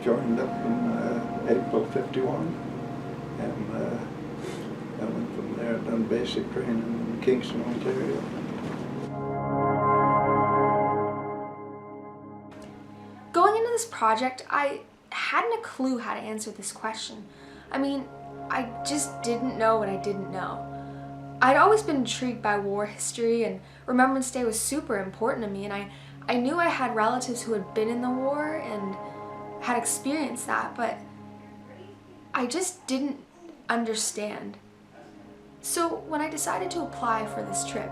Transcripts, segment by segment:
joined up in April '51, and I went from there, done basic training in Kingston, Ontario. Going into this project, I hadn't a clue how to answer this question. I mean, I just didn't know what I didn't know. I'd always been intrigued by war history, and Remembrance Day was super important to me, and I knew I had relatives who had been in the war and had experienced that, but I just didn't understand. So when I decided to apply for this trip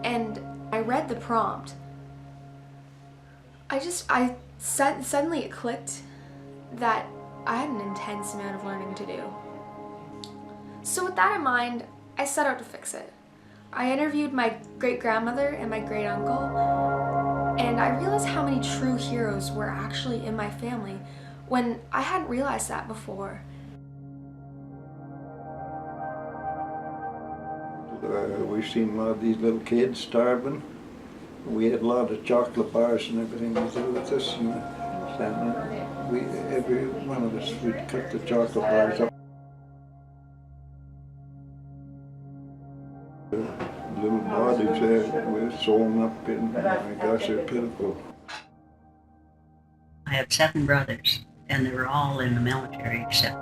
and I read the prompt, suddenly it clicked that I had an intense amount of learning to do. So with that in mind, I set out to fix it. I interviewed my great-grandmother and my great-uncle, and I realized how many true heroes were actually in my family when I hadn't realized that before. We've seen a lot of these little kids starving. We had a lot of chocolate bars and everything to do with this, and every one of us would cut the chocolate bars up. Little bodies were sewn up in, my gosh, they're pitiful. I have 7 brothers, and they were all in the military except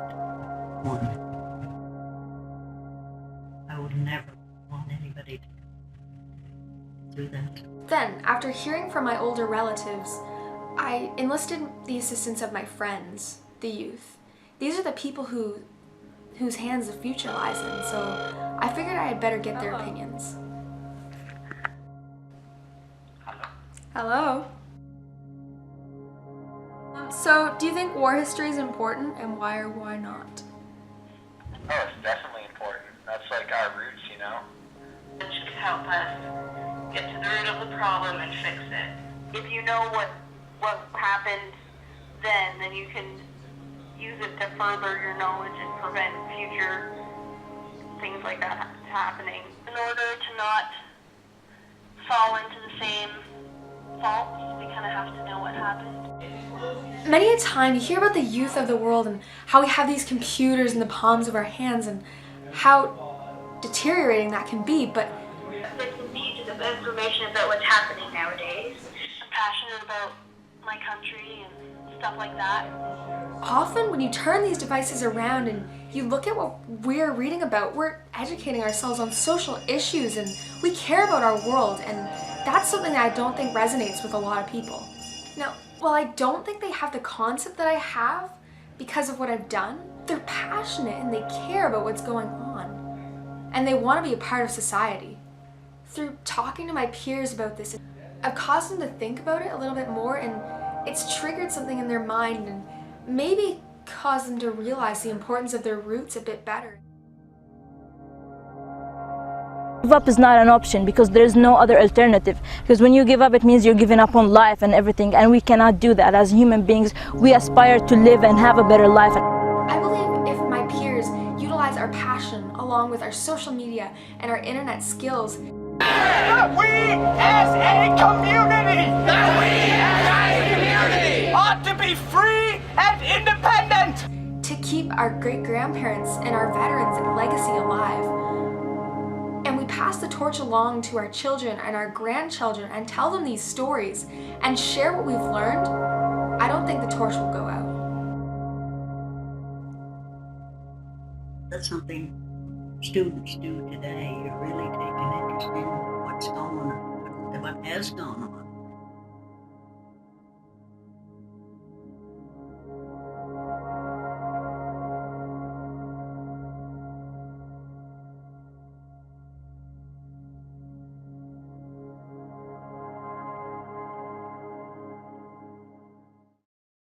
one. I would never want anybody to do that. Then, after hearing from my older relatives, I enlisted the assistance of my friends, the youth. These are the people whose hands the future lies in, so I figured I had better get their opinions. Hello? So, do you think war history is important, and why or why not? Oh, it's definitely important. That's like our roots, you know? It should help us get to the root of the problem and fix it. If you know what happened then you can use it to further your knowledge and prevent future things like that happening. In order to not fall into the same faults, we kind of have to know what happened. Many a time you hear about the youth of the world and how we have these computers in the palms of our hands and how deteriorating that can be, but bits and pieces of information about what's happening nowadays. I'm passionate about my country and stuff like that. Often when you turn these devices around and you look at what we're reading about, we're educating ourselves on social issues and we care about our world, and that's something that I don't think resonates with a lot of people. Now, while I don't think they have the concept that I have because of what I've done, they're passionate and they care about what's going on. And they want to be a part of society. Through talking to my peers about this, I've caused them to think about it a little bit more, and it's triggered something in their mind and maybe caused them to realize the importance of their roots a bit better. Give up is not an option because there is no other alternative. Because when you give up, it means you're giving up on life and everything, and we cannot do that. As human beings, we aspire to live and have a better life. I believe if my peers utilize our passion along with our social media and our internet skills, that we as a community ought to be free and independent, to keep our great-grandparents and our veterans' legacy alive. And we pass the torch along to our children and our grandchildren and tell them these stories and share what we've learned, I don't think the torch will go out. That's something students do today. You really take an interest in what's going on, what has gone on.